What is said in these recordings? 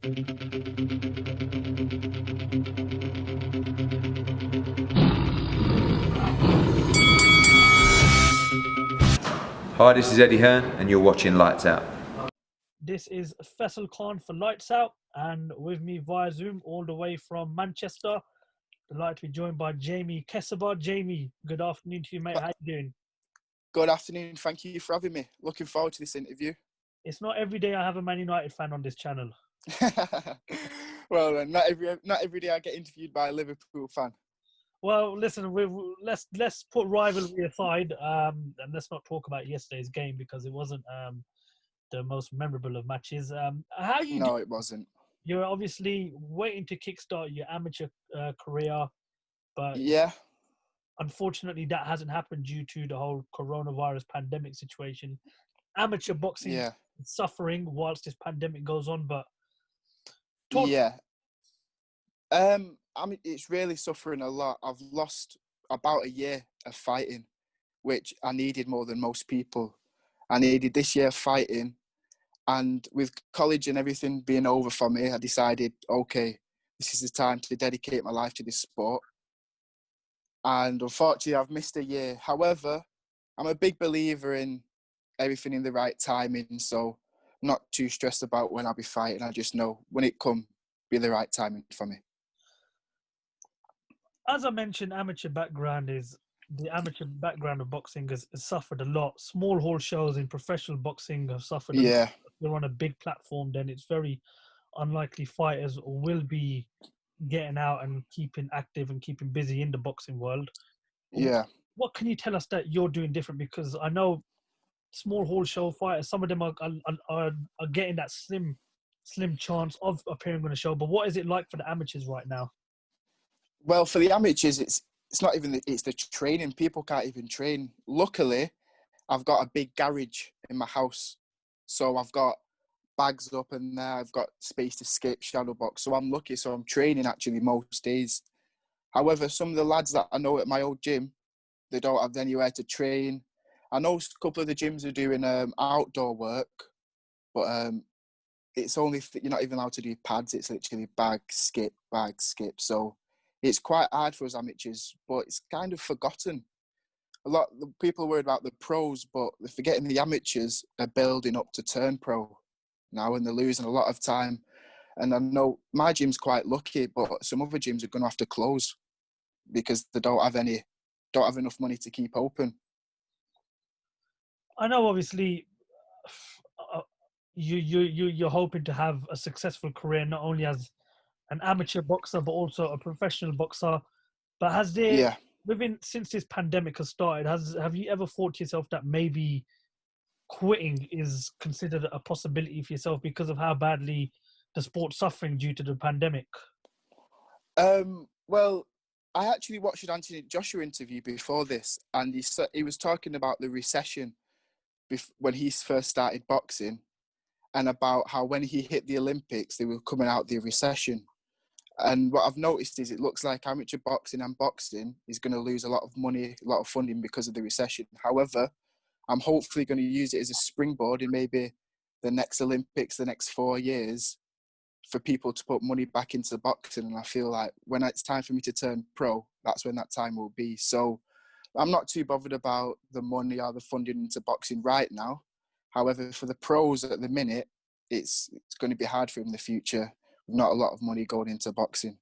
Hi, this is Eddie Hearn, and you're watching Lights Out. This is FAISAL Khan for Lights Out, and with me via Zoom all the way from Manchester. Delighted to be joined by Jamie Kessebeh. Jamie, good afternoon to you, mate. How you doing? Good afternoon. Thank you for having me. Looking forward to this interview. It's not every day I have a Man United fan on this channel. Well, not every day I get interviewed by a Liverpool fan. Well, listen, let's put rivalry aside, and let's not talk about yesterday's game because it wasn't the most memorable of matches. It wasn't. You're obviously waiting to kickstart your amateur career, but yeah, unfortunately that hasn't happened due to the whole coronavirus pandemic situation. Amateur boxing is suffering whilst this pandemic goes on, but I mean, it's really suffering a lot. I've lost about a year of fighting, which I needed more than most people. I needed this year of fighting, and with college and everything being over for me, I decided, okay, this is the time to dedicate my life to this sport. And unfortunately, I've missed a year. However, I'm a big believer in everything in the right timing, so I'm not too stressed about when I'll be fighting. I just know when it comes, be the right timing for me. As I mentioned, the amateur background of boxing has suffered a lot. Small hall shows in professional boxing have suffered a lot. If you're on a big platform, then it's very unlikely fighters will be getting out and keeping active and keeping busy in the boxing world. What can you tell us that you're doing different? Because I know small hall show fighters, some of them are getting that slim chance of appearing on a show. But what is it like for the amateurs right now? Well, for the amateurs, it's not even it's the training. People can't even train. Luckily, I've got a big garage in my house, so I've got bags up in there. I've got space to skip, shadow box. So I'm lucky. So I'm training actually most days. However, some of the lads that I know at my old gym, they don't have anywhere to train. I know a couple of the gyms are doing outdoor work, but it's only you're not even allowed to do pads. It's literally bag, skip. So it's quite hard for us amateurs, but it's kind of forgotten. A lot of the people are worried about the pros, but they're forgetting the amateurs are building up to turn pro now, and they're losing a lot of time. And I know my gym's quite lucky, but some other gyms are going to have to close because they don't have enough money to keep open. I know, obviously, you're hoping to have a successful career, not only as an amateur boxer but also a professional boxer. But has there, since this pandemic has started, have you ever thought to yourself that maybe quitting is considered a possibility for yourself because of how badly the sport's suffering due to the pandemic? Well, I actually watched an Anthony Joshua interview before this, and he was talking about the recession when he first started boxing, and about how when he hit the Olympics, they were coming out the recession. And what I've noticed is it looks like amateur boxing and boxing is going to lose a lot of money, a lot of funding because of the recession. However, I'm hopefully going to use it as a springboard in maybe the next Olympics, the next 4 years, for people to put money back into boxing. And I feel like when it's time for me to turn pro, that's when that time will be. So I'm not too bothered about the money or the funding into boxing right now. However, for the pros at the minute, it's going to be hard for them in the future. Not a lot of money going into boxing.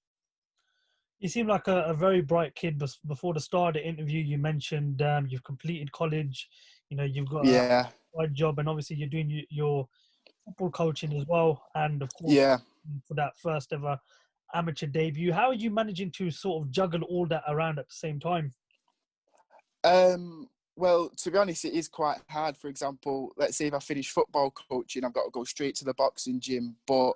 You seem like a very bright kid. Before the start of the interview, you mentioned you've completed college. You know, you've got a job, and obviously you're doing your football coaching as well. And of course, for that first ever amateur debut, how are you managing to sort of juggle all that around at the same time? Well, to be honest, it is quite hard. For example, let's say if I finish football coaching, I've got to go straight to the boxing gym, but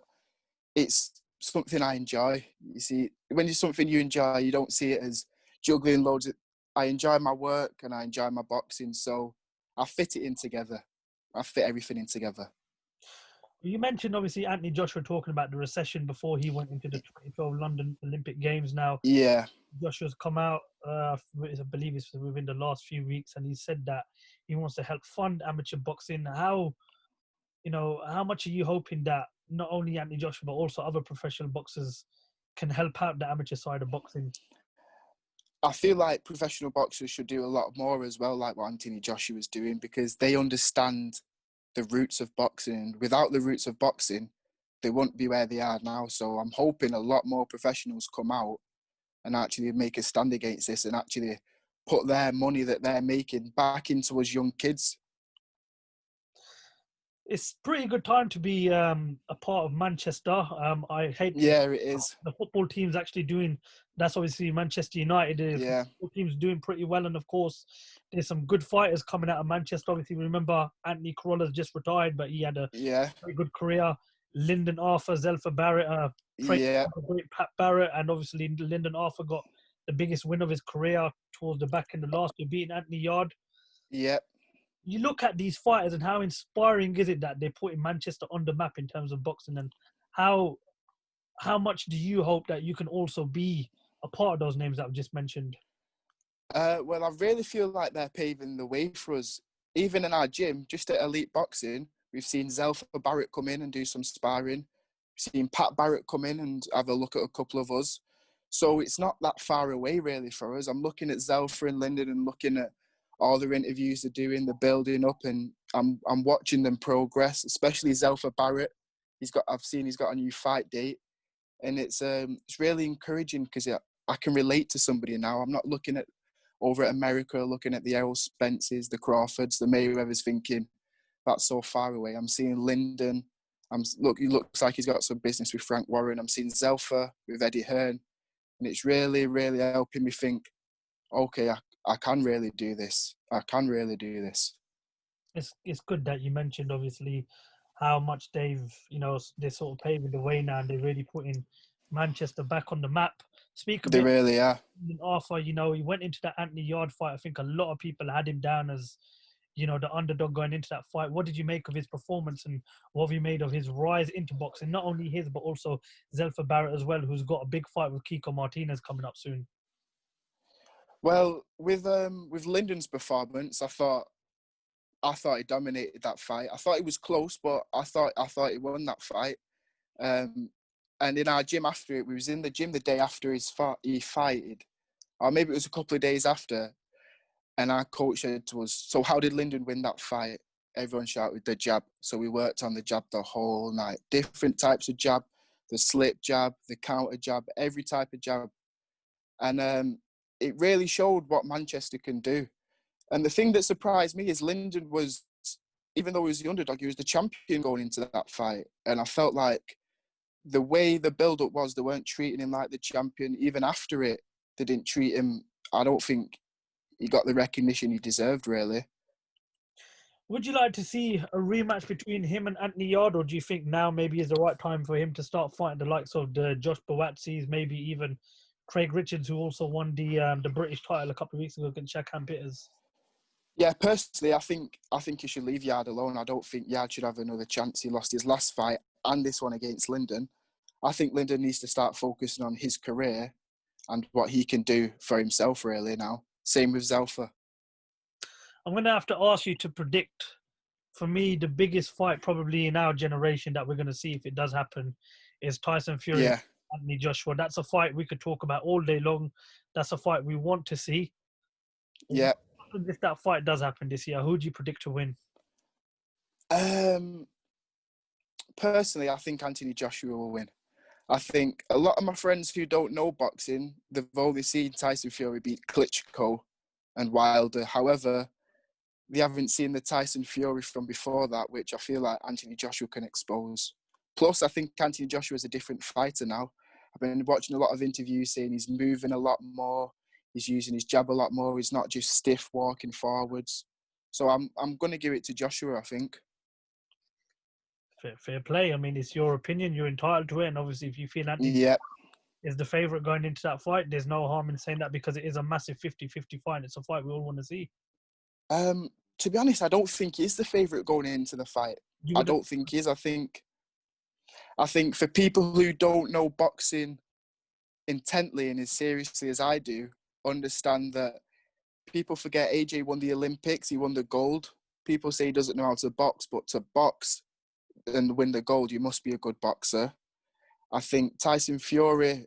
it's something I enjoy. You see, when it's something you enjoy, you don't see it as juggling loads. I enjoy my work and I enjoy my boxing, so I fit it in together. I fit everything in together. You mentioned, obviously, Anthony Joshua talking about the recession before he went into the 2012 London Olympic Games. Now, Joshua's come out, I believe it's within the last few weeks, and he said that he wants to help fund amateur boxing. How much are you hoping that not only Anthony Joshua but also other professional boxers can help out the amateur side of boxing? I feel like professional boxers should do a lot more as well, like what Anthony Joshua is doing, because they understand the roots of boxing. Without the roots of boxing, they wouldn't be where they are now. So I'm hoping a lot more professionals come out and actually make a stand against this and actually put their money that they're making back into us young kids. It's pretty good time to be a part of Manchester. I hate Yeah, it is. the football team's actually doing. That's obviously Manchester United. Yeah. Football team's doing pretty well, and of course, there's some good fighters coming out of Manchester. Obviously, remember Anthony Corolla's just retired, but he had a Yeah. very good career. Lyndon Arthur, Zelfa Barrett, Yeah. great Pat Barrett, and obviously Lyndon Arthur got the biggest win of his career towards the back end of last year, beating Anthony Yard. Yeah. You look at these fighters and how inspiring is it that they put in Manchester on the map in terms of boxing, and how much do you hope that you can also be a part of those names that I've just mentioned? Well, I really feel like they're paving the way for us. Even in our gym, just at Elite Boxing, we've seen Zelfa Barrett come in and do some sparring. We've seen Pat Barrett come in and have a look at a couple of us. So it's not that far away, really, for us. I'm looking at Zelfa and Lyndon and looking at all the interviews they're doing, they're building up, and I'm watching them progress, especially Zelfa Barrett. I've seen he's got a new fight date, and it's really encouraging because I can relate to somebody now. I'm not looking at over at America, looking at the Errol Spencers, the Crawfords, the Mayweathers, thinking that's so far away. I'm seeing Lyndon. He looks like he's got some business with Frank Warren. I'm seeing Zelfa with Eddie Hearn, and it's really, really helping me think, okay, I can really do this. I can really do this. It's good that you mentioned obviously how much they're sort of paving the way now, and they're really putting Manchester back on the map. Speak a They bit. really are. Arthur, he went into that Anthony Yard fight. I think a lot of people had him down as, the underdog going into that fight. What did you make of his performance, and what have you made of his rise into boxing? Not only his, but also Zelfa Barrett as well, who's got a big fight with Kiko Martinez coming up soon. Well, with Lyndon's performance, I thought he dominated that fight. I thought it was close, but I thought he won that fight. And in our gym after it, we was in the gym the day after he fighted, or maybe it was a couple of days after, and our coach said to us, "So how did Lyndon win that fight?" Everyone shouted, "The jab." So we worked on the jab the whole night. Different types of jab, the slip jab, the counter jab, every type of jab. And it really showed what Manchester can do. And the thing that surprised me is Lyndon was, even though he was the underdog, he was the champion going into that fight. And I felt like the way the build-up was, they weren't treating him like the champion. Even after it, they didn't treat him. I don't think he got the recognition he deserved, really. Would you like to see a rematch between him and Anthony Yard, or do you think now maybe is the right time for him to start fighting the likes of the Josh Boatzis, maybe even Craig Richards, who also won the British title a couple of weeks ago against Shaqan Pitters? Yeah, personally, I think you should leave Yard alone. I don't think Yard should have another chance. He lost his last fight and this one against Lyndon. I think Lyndon needs to start focusing on his career and what he can do for himself, really, now. Same with Zelfa. I'm going to have to ask you to predict, for me, the biggest fight probably in our generation that we're going to see if it does happen is Tyson Fury and Anthony Joshua. That's a fight we could talk about all day long. That's a fight we want to see. Yeah. If that fight does happen this year, who do you predict to win? Personally, I think Anthony Joshua will win. I think a lot of my friends who don't know boxing, they've only seen Tyson Fury beat Klitschko and Wilder. However, they haven't seen the Tyson Fury from before that, which I feel like Anthony Joshua can expose. Plus, I think Anthony Joshua is a different fighter now. I've been watching a lot of interviews saying he's moving a lot more. He's using his jab a lot more. He's not just stiff walking forwards. So I'm going to give it to Joshua, I think. Fair play. I mean, it's your opinion. You're entitled to it. And obviously, if you feel Anthony is the favourite going into that fight, there's no harm in saying that because it is a massive 50-50 fight. It's a fight we all want to see. To be honest, I don't think he's the favourite going into the fight. I don't think he is. I think for people who don't know boxing intently and as seriously as I do, understand that people forget AJ won the Olympics. He won the gold. People say he doesn't know how to box, but to box, and win the gold, you must be a good boxer. I think Tyson Fury,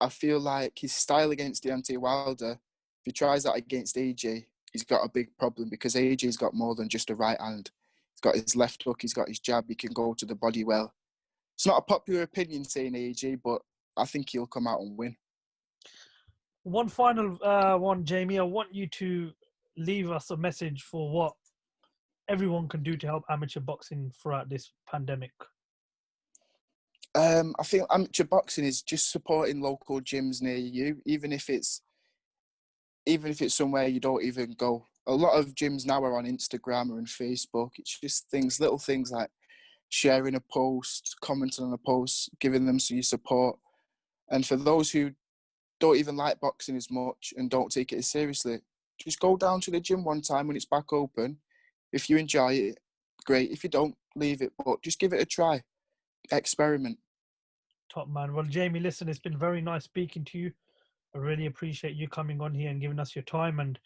I feel like his style against Deontay Wilder, if he tries that against AJ, he's got a big problem because AJ's got more than just a right hand. He's got his left hook, he's got his jab, he can go to the body well. It's not a popular opinion saying AJ, but I think he'll come out and win. One final one, Jamie. I want you to leave us a message for what everyone can do to help amateur boxing throughout this pandemic. I think amateur boxing is just supporting local gyms near you, even if it's somewhere you don't even go. A lot of gyms now are on Instagram or on Facebook. It's just little things like sharing a post, commenting on a post, giving them some support. And for those who don't even like boxing as much and don't take it as seriously, just go down to the gym one time when it's back open. If you enjoy it, great. If you don't, leave it. But just give it a try. Experiment. Top man. Well, Jamie, listen, it's been very nice speaking to you. I really appreciate you coming on here and giving us your time. And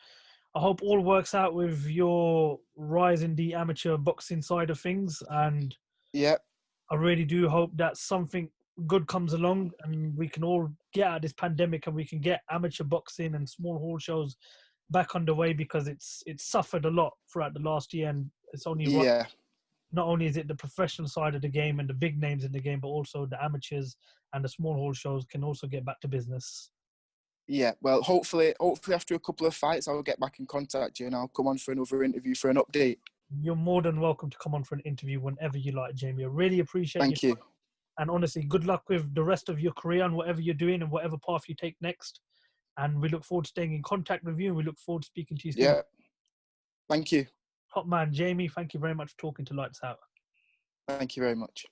I hope all works out with your rise in the amateur boxing side of things. And yeah, I really do hope that something good comes along and we can all get out of this pandemic and we can get amateur boxing and small hall shows back underway, because it's suffered a lot throughout the last year, and it's only right. Not only is it the professional side of the game and the big names in the game, but also the amateurs and the small hall shows can also get back to business. Yeah, well, hopefully after a couple of fights, I'll get back in contact with you and I'll come on for another interview for an update. You're more than welcome to come on for an interview whenever you like, Jamie. I really appreciate Thank you. And honestly, good luck with the rest of your career and whatever you're doing and whatever path you take next. And we look forward to staying in contact with you, and we look forward to speaking to you soon. Yeah. Thank you. Top man, Jamie, thank you very much for talking to Lights Out. Thank you very much.